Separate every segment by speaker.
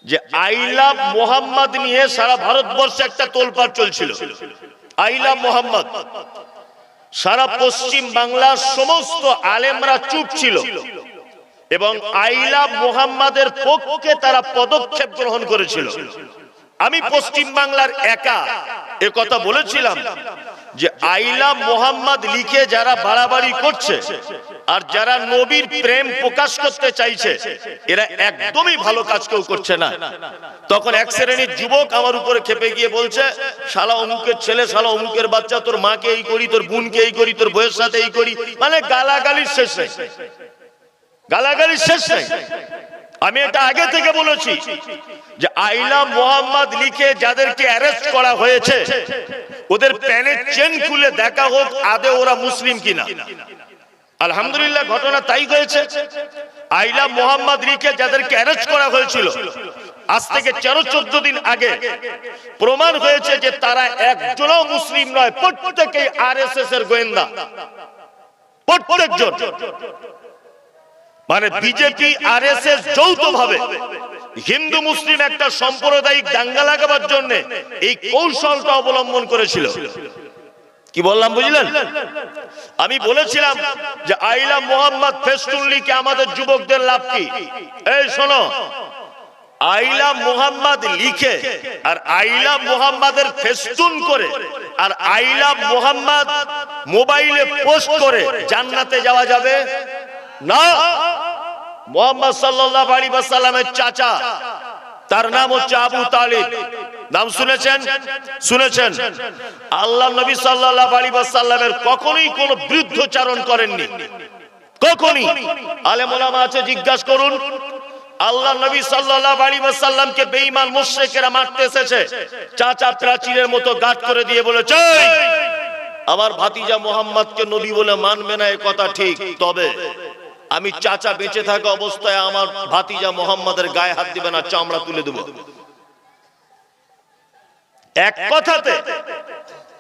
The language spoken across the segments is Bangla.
Speaker 1: যে আই লাভ মোহাম্মদ নিয়ে সারা ভারতবর্ষে একটা তোলপাড় চলছিল। আই লাভ মোহাম্মদ, সারা পশ্চিম বাংলার সমস্ত আলেমরা চুপ ছিল এবং আই লাভ মোহাম্মদের পক্ষে তারা পদক্ষেপ গ্রহণ করেছিল। আমি পশ্চিম বাংলার একা এ কথা বলেছিলাম যে আই লাভ মোহাম্মদ লিখে যারা বাড়াবাড়ি করছে আর যারা নবীর প্রেম প্রকাশ করতে চাইছে এরা একদমই ভালো কাজ কেউ করছে না। তখন এক শ্রেণীর যুবক আমার উপরে খেপে গিয়ে বলছে, শালা অমুকের ছেলে, শালা অমুকের বাচ্চা, তোর মাকে এই করি, তোর বোনকে এই করি, তোর বউয়ের সাথে এই করি, মানে গালাগালির শেষ নেই, গালাগালির শেষ নেই। আমি এটা আগে থেকে বলেছি যে আই লাভ মোহাম্মদ লিখে যাদেরকে অ্যারেস্ট করা হয়েছে ওদের প্যানের চেন খুলে দেখা হোক আদে ওরা মুসলিম কিনা। আলহামদুলিল্লাহ ঘটনা তাই হয়েছে। আই লাভ মোহাম্মদ লিখে যাদেরকে অ্যারেস্ট করা হয়েছিল আজ থেকে 13-14 দিন আগে প্রমাণ হয়েছে যে তারা একজনও মুসলিম নয়, প্রত্যেকেই আরএসএস এর গোয়েন্দা, প্রত্যেকজন। মানে বিজেপি আরএসএস যৌথভাবে হিন্দু মুসলিম একটা সাম্প্রদায়িক দাঙ্গা লাগাবার জন্য এই কৌশলটা অবলম্বন করেছিল। কি বললাম বুঝলেন? আমি বলেছিলাম যে আই লাভ মোহাম্মদ ফেস্টুন লিখে আমাদের যুবকদের লাভ কি? এই শোনো, আই লাভ মোহাম্মদ লিখে আর আই লাভ মোহাম্মদের ফেস্টুন করে আর আই লাভ মোহাম্মদ মোবাইলে পোস্ট করে জান্নাতে যাওয়া যাবে না। মুহাম্মদ সাল্লাল্লাহু আলাইহি ওয়াসাল্লামের চাচা, তার নাম হচ্ছে আবু তালিব, নাম শুনেছেন? শুনেছেন। আল্লাহ নবী সাল্লাল্লাহু আলাইহি ওয়াসাল্লামের কখনোই কোনো বিরুদ্ধচারণ করেননি, কখনোই। আলেম ওলামা আছে, জিজ্ঞাসা করুন। আল্লাহ নবী সাল্লাল্লাহু আলাইহি ওয়াসাল্লামকে বেঈমান মুশরিকেরা মারতে এসেছে, চাচা প্রাচীরের মতো গাঁট করে দিয়ে বলেছে, আমার ভাতিজা মুহাম্মদকে নবী বলে মানবে না, এ কথা ঠিক, তবে আমি চাচা বেঁচে থাকা অবস্থায় আমার ভাতিজা মুহাম্মদের গায়ে হাত দিবে না, চামড়া তুলে দেব। এক কথাতে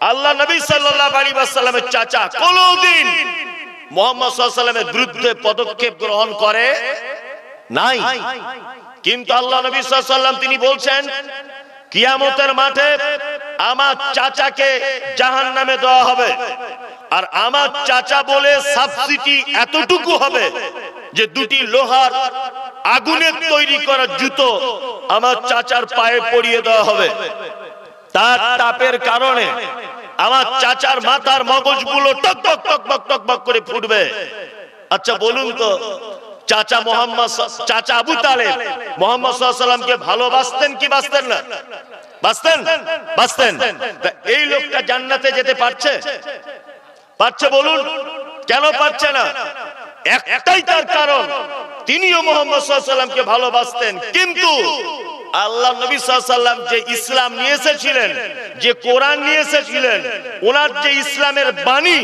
Speaker 1: আল্লাহ নবী সাল্লাল্লাহু আলাইহি ওয়াসাল্লামের চাচা কোনদিন মুহাম্মদ সাল্লাল্লাহু আলাইহি ওয়াসাল্লামের বিরুদ্ধে পদক্ষেপ গ্রহণ করে নাই। কিন্তু আল্লাহ নবী সাল্লাল্লাহু আলাইহি ওয়াসাল্লাম তিনি বলছেন কিয়ামতের মাঠে আমার চাচাকে জাহান্নামে দেওয়া হবে আর আমার চাচা বলে সাবসিডি এতটুকু হবে যে দুটি লোহার আগুনের তৈরি করা জুতো আমার চাচার পায়ে পরিয়ে দেওয়া হবে। তার তাপের কারণে আমার চাচার মাথার মগজগুলো টক টক টক টক টক টক করে ফুটবে। আচ্ছা বলুন তো, চাচা মোহাম্মদ, চাচা আবু তালেব মুহাম্মদ সাল্লাল্লাহু আলাইহি ওয়াসাল্লামকে ভালোবাসতেন কি বাসতেন না? বাসতেন, বাসতেন। এই লোকটা জান্নাতে যেতে পারছে? পারছে? বলুন কেন পারছে না? একটাই তার কারণ, তিনিও মুহাম্মদ সাল্লাল্লাহু আলাইহি ওয়াসাল্লামকে ভালোবাসতেন, কিন্তু আল্লাহ নবী সাল্লাল্লাহু আলাইহি ওয়াসাল্লাম যে ইসলাম নিয়ে এসেছিলেন, যে কোরআন নিয়ে এসেছিলেন, ওনার যে ইসলামের বাণী,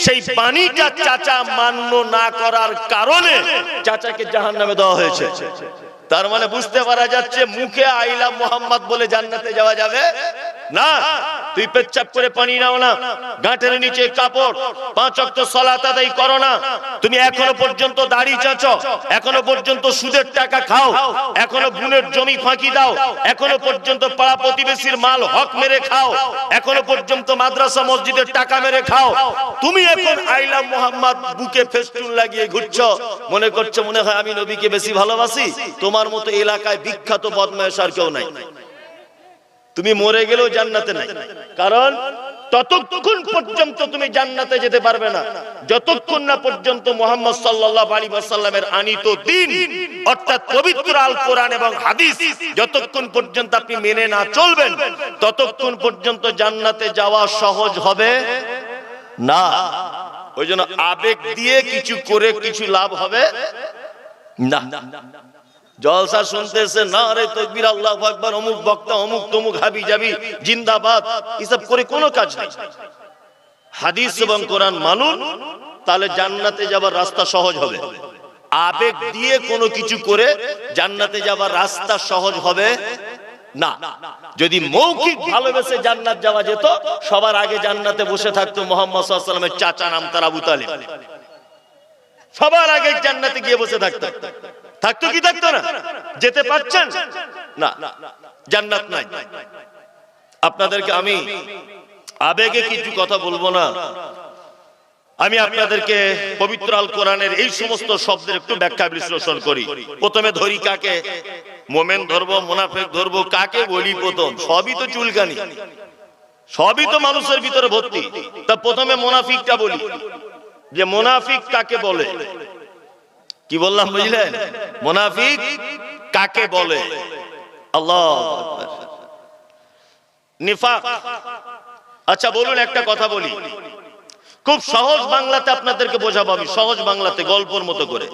Speaker 1: সেই বাণীটা চাচা মান্য না করার কারণে চাচাকে জাহান্নামে দেওয়া হয়েছে। তার মানে বুঝতে পারা যাচ্ছে মুখে আই লাভ মোহাম্মদ বলে জান্নাতে যাওয়া যাবে না। তুই পেচ্ছাপ করে পানি নাও না, গাঁটের নিচে কাপড়, 5 ওয়াক্ত সালাত আদায় করো না, তুমি এখনো পর্যন্ত দাড়ি চাঁচো, এখনো পর্যন্ত সুদের টাকা খাও, এখনো বোনের জমি ফাঁকি দাও, এখনো পর্যন্ত পাড়া প্রতিবেশীর মাল হক মেরে খাও, এখনো পর্যন্ত মাদ্রাসা মসজিদের টাকা মেরে খাও, তুমি এখন আই লাভ মোহাম্মদ বুকে ফেস্টুন লাগিয়ে ঘুরছো, মনে করছো মনে হয় আমি নবীকে বেশি ভালোবাসি। তোমার মতো এলাকায় বিখ্যাত বদমায়েশ আর কেউ নাই, তুমি মরে গেলেও জান্নাতে নাই। কারণ ততক্ষণ পর্যন্ত তুমি জান্নাতে যেতে পারবে না যতক্ষণ না পর্যন্ত মুহাম্মদ সাল্লাল্লাহু আলাইহি ওয়াসাল্লামের আনিত দ্বীন অর্থাৎ পবিত্র আল কোরআন এবং হাদিস যতক্ষণ পর্যন্ত আপনি মেনে না চলবেন ততক্ষণ পর্যন্ত জান্নাতে যাওয়া সহজ হবে না। ওই জন্য আবেগ দিয়ে কিছু করে কিছু লাভ হবে না। জলসা শুনতেছে না রে তাকবীর আল্লাহু আকবার, অমুক বক্তা অমুক তমুক হাবি যাবি জিন্দাবাদ, এসব করে কোনো কাজ নেই। হাদিস এবং কোরআন মানুন, তাহলে জান্নাতে যাবার রাস্তা সহজ হবে। আবেগ দিয়ে কোনো কিছু করে জান্নাতে যাবার রাস্তা সহজ হবে না। যদি মৌখিক ভালোবেসে জান্নাত যাওয়া যেত, সবার আগে জান্নাতে বসে থাকতো মুহাম্মদ সাল্লাল্লাহু আলাইহি ওয়াসাল্লামের চাচা নাম তার আবু তালিব, সবার আগে জান্নাতে গিয়ে বসে থাকতো। থাকতো কি থাকতো না? যেতে পারছেন না, জান্নাত নাই। আপনাদেরকে আমি আবেগে কিছু কথা বলবো না, আমি আপনাদেরকে পবিত্র আল কোরআনের এই সমস্ত শব্দের একটু ব্যাখ্যা বিশ্লেষণ করি। প্রথমে ধরি কাকে? মোমেন ধরবো, মুনাফিক ধরবো, কাকে বলি? প্রথম সবই তো চুলকানি, সবই তো মানুষের ভিতরে ভর্তি। তা প্রথমে মুনাফিকটা বলি, যে মুনাফিক কাকে বলে। কি বললাম বুঝলেন? মুনাফিক কাকে বলে? আল্লাহু আকবার। নিফাক। আচ্ছা বলুন, একটা কথা বলি, খুব সহজ বাংলাতে আপনাদেরকে বোঝাবো আমি, সহজ বাংলাতে গল্পর মতো করে।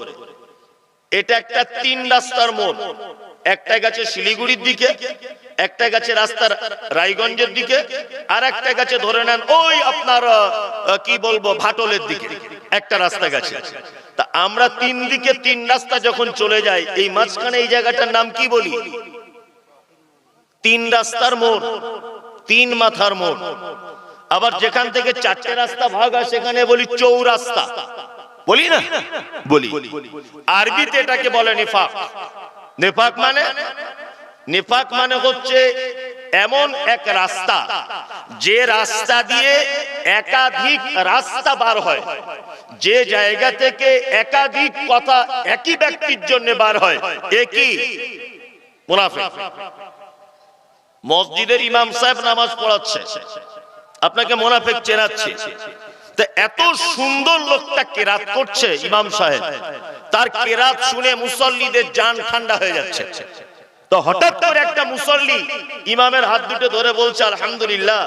Speaker 1: এটা একটা 3 রাস্তার মোড়, একটা গেছে শিলিগুড়ির দিকে, একটা গেছে রাস্তার রায়গঞ্জের দিকে, আর একটা গেছে ধরে নেন ওই আপনার কি বলবো ভাটলের দিকে, একটা রাস্তা গেছে। তা আমরা 3 দিকে 3 রাস্তা যখন চলে যাই, এই মাঝখানে এই জায়গাটার নাম কি বলি? 3 রাস্তার মোড়, 3 মাথার মোড়। আবার যেখান থেকে 4টে রাস্তা ভাগ হয় সেখানে বলি চৌরাস্তা, বলি না? বলি। আরবিতে এটাকে বলে নিফাক। নিফাক মানে, নিফাক মানে হচ্ছে এমন এক রাস্তা, যে রাস্তা দিয়ে একাধিক রাস্তা বার হয়, যে জায়গা থেকে একাধিক কথা একই ব্যক্তির জন্য বার হয়, একই মুনাফিক। মসজিদের ইমাম সাহেব নামাজ পড়াচ্ছে, আপনাকে মুনাফিক চেনাচ্ছে। তো এত সুন্দর লোকটা কেরাত করছে ইমাম সাহেব, তার কেরাত শুনে মুসল্লিদের জান ঠান্ডা হয়ে যাচ্ছে। তো হঠাৎ করে একটা মুসল্লি ইমামের হাত দুটো ধরে বলছে, আলহামদুলিল্লাহ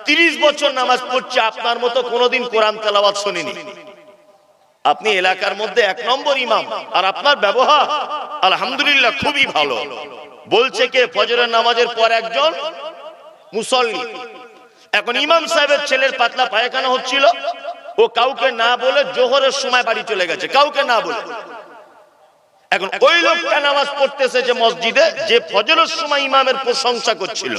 Speaker 1: 30 বছর নামাজ পড়ছে, আপনার মতো কোনোদিন কোরআন তেলাওয়াত শুনিনি। আপনি এলাকার মধ্যে 1 নম্বর ইমাম, আর আপনার ব্যবহার আলহামদুলিল্লাহ খুবই ভালো। বলছে কে? ফজরের নামাজের পর একজন মুসল্লি। এখন ইমাম সাহেবের ছেলের পাতলা পায়খানা হচ্ছিল, ও কাউকে না বলে জোহরের সময় বাড়ি চলে গেছে, কাউকে না বলে। এখন ওই লোকটা নামাজ পড়তেছে যে মসজিদে, যে ফজরের সময় ইমামের প্রশংসা করছিল,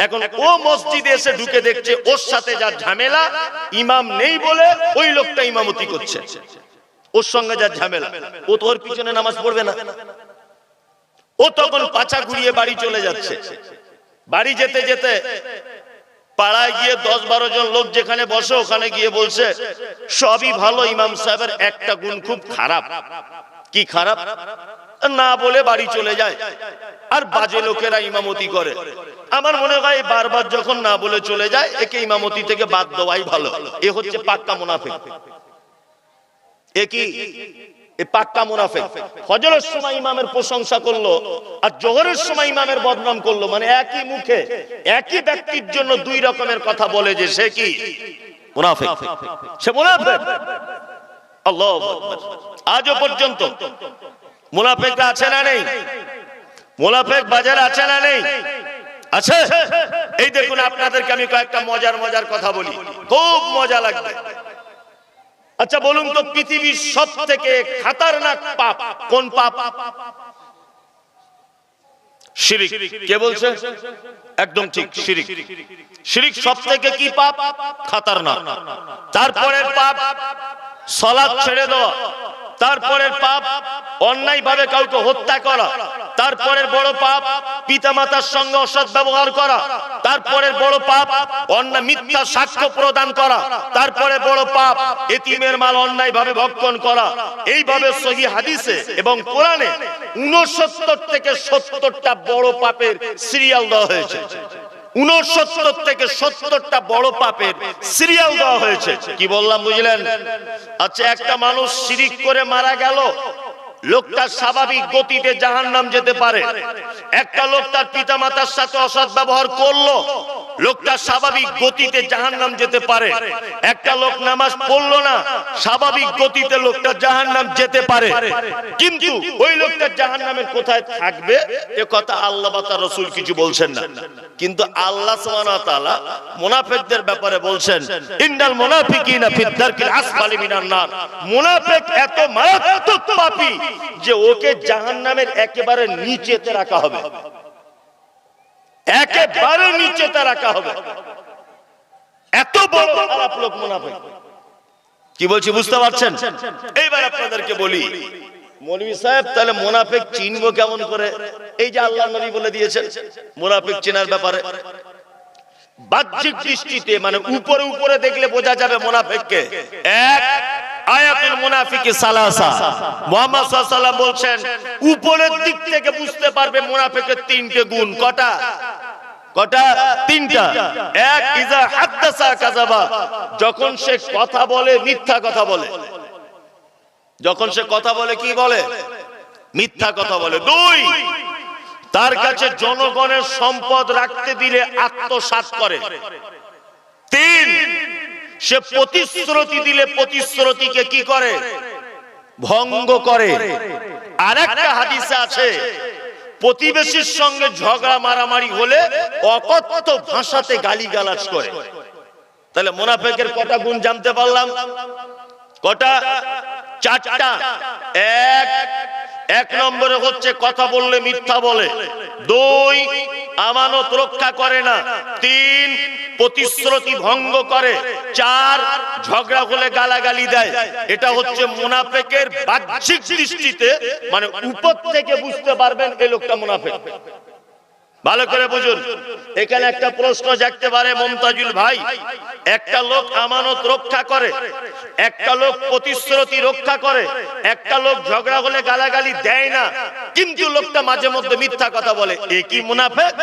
Speaker 1: এখন ও মসজিদে এসে ঢুকে দেখছে ওর সাথে যা ঝামেলা, ইমাম নেই বলে ওই লোকটা ইমামতি করছে, ওর সঙ্গে যা ঝামেলা, ও তো ওর পিছনে নামাজ পড়বে না। ও তখন পাছা ঘুরিয়ে বাড়ি চলে যাচ্ছে। বাড়ি যেতে যেতে পাড়ায় গিয়ে 10-12 জন লোক যেখানে বসে, ওখানে গিয়ে বলছে সবই ভালো, ইমাম সাহেবের একটা গুণ খুব খারাপ। কি খারাপ? না বলে বাড়ি চলে যায়, আর বাজে লোকেরা ইমামতি করে। আমার মনে হয় বারবার যখন না বলে চলে যায়, একে ইমামতি থেকে বাদ দেওয়াই ভালো। এ হচ্ছে পাক্কা মুনাফিক। এ কি? এ পাক্কা মুনাফিক। ফজরের সময় ইমামের প্রশংসা করলো, আর জোহরের সময় ইমামের বদনাম করলো, মানে একই মুখে একই ব্যক্তির জন্য 2 রকমের কথা বলে, যে সে কি? মুনাফিক। সে মুনাফিক। আল্লাহু আকবার। আজও পর্যন্ত মুনাফিকরা আছে না নেই? মুনাফিক বাজারে আছে না নেই? আছে। এই দেখুন, আপনাদেরকে আমি কয়েকটা মজার কথা বলি, খুব মজা লাগবে। আচ্ছা বলুন তো, পৃথিবীর সবথেকে খতরনাক পাপ কোন পাপ? শিরক। কে বলছে? একদম ঠিক, শিরক। শিরক সবথেকে কি পাপ? খতরনাক। তারপরের পাপ সালাত ছেড়ে দেওয়া, তারপরের পাপ অন্যায় ভাবে কাউকে হত্যা করা, তারপরের বড় পাপ পিতামাতার সঙ্গে অসৎ ব্যবহার করা, তারপরের বড় পাপ অন্যায় মিথ্যা সাক্ষ্য প্রদান করা, তারপরে বড় পাপ এতিমের মাল অন্যায় ভাবে ভক্ষণ করা। এইভাবে সহিহ হাদিসে এবং কোরআনে 69 থেকে 70টা বড় পাপের সিরিয়াল দেওয়া হয়েছে। 69 থেকে 70টা বড় পাপের সিরিয়াল দেওয়া হয়েছে। কি বললাম বুঝলেন? আচ্ছা, একটা মানুষ শিরক করে মারা গেল, লোকটা স্বাভাবিক গতিতে জাহান্নাম যেতে পারে। একটা লোক তার পিতামাতার সাথে অসৎ ব্যবহার করলো, লোকটা স্বাভাবিক গতিতে জাহান্নাম যেতে পারে। একটা লোক নামাজ পড়লো না, স্বাভাবিক গতিতে লোকটা জাহান্নাম যেতে পারে। কিন্তু ওই লোকটা জাহান্নামের কোথায় থাকবে এ কথা আল্লাহ বা তার রাসূল কিছু বলছেন না। কিন্তু আল্লাহ সুবহানাহু ওয়া তাআলা মুনাফিকদের ব্যাপারে বলছেন, ইন্নাল মুনাফিকিনা ফিদ দারকিল আসফালি মিনান নার। মুনাফিক এত মারাত্মক পাপী যে ওকে জাহান্নামের একেবারে নিচেতে রাখা হবে, একেবারে নিচেতে রাখা হবে। এত বড় খারাপ লোক মুনাফিক। কি বলছি বুঝতে পারছেন? এইবার আপনাদেরকে বলি, মৌলভী সাহেব তাহলে মুনাফিক চিনবো কেমন করে? এই যে আল্লাহ নবী বলে দিয়েছেন মুনাফিক চেনার ব্যাপারে বাহ্যিক দৃষ্টিতে মানে উপরে উপরে দেখলে বোঝা যাবে মুনাফিককে। এক, আয়াতুল মুনাফিকি সালাসা, মুহাম্মদ সাল্লাল্লাহু আলাইহি ওয়াসাল্লাম বলছেন উপরের দিক থেকে বুঝতে পারবে মুনাফিকের তিনটে গুণ। কটা? কটা? তিনটা। এক, ইজা হাদাসা কাযাবা, যখন সে কথা বলে মিথ্যা কথা বলে। যখন সে কথা বলে কি বলে? মিথ্যা কথা বলে। দুই, তার কাছে জনগণের সম্পদ রাখতে দিলে আত্মসাৎ করে। তিন, সে প্রতিশ্রুতি দিলে প্রতিশ্রুতিকে কি করে? ভঙ্গ করে। আরেকটা হাদিসে আছে প্রতিবেশীর সঙ্গে ঝগড়া মারামারি হলে অকথ্য ভাষাতে গালিগালাজ করে। তাহলে মুনাফিকের কটা গুণ জানতে পারলাম? কটা? চারটা। এক নম্বরে হচ্ছে কথা বললে মিথ্যা বলে। দুই, আমানত রক্ষা করে না। তিন, প্রতিশ্রুতি ভঙ্গ করে। চার, ঝগড়া হলে গালাগালি দেয়। এটা হচ্ছে মুনাফিকের বাহ্যিক দৃষ্টিতে মানে উপর থেকে বুঝতে পারবেন এই লোকটা মুনাফিক। ভালো করে বুঝুন। এখানে একটা প্রশ্ন জাগতে পারে মমতাজুল ভাই, একটা লোক আমানত রক্ষা করে, একটা লোক প্রতিশ্রুতি রক্ষা করে, একটা লোক ঝগড়া হলে গালাগালি দেয় না, কিন্তু লোকটা মাঝে মধ্যে মিথ্যা কথা বলে, এ কি মুনাফিক?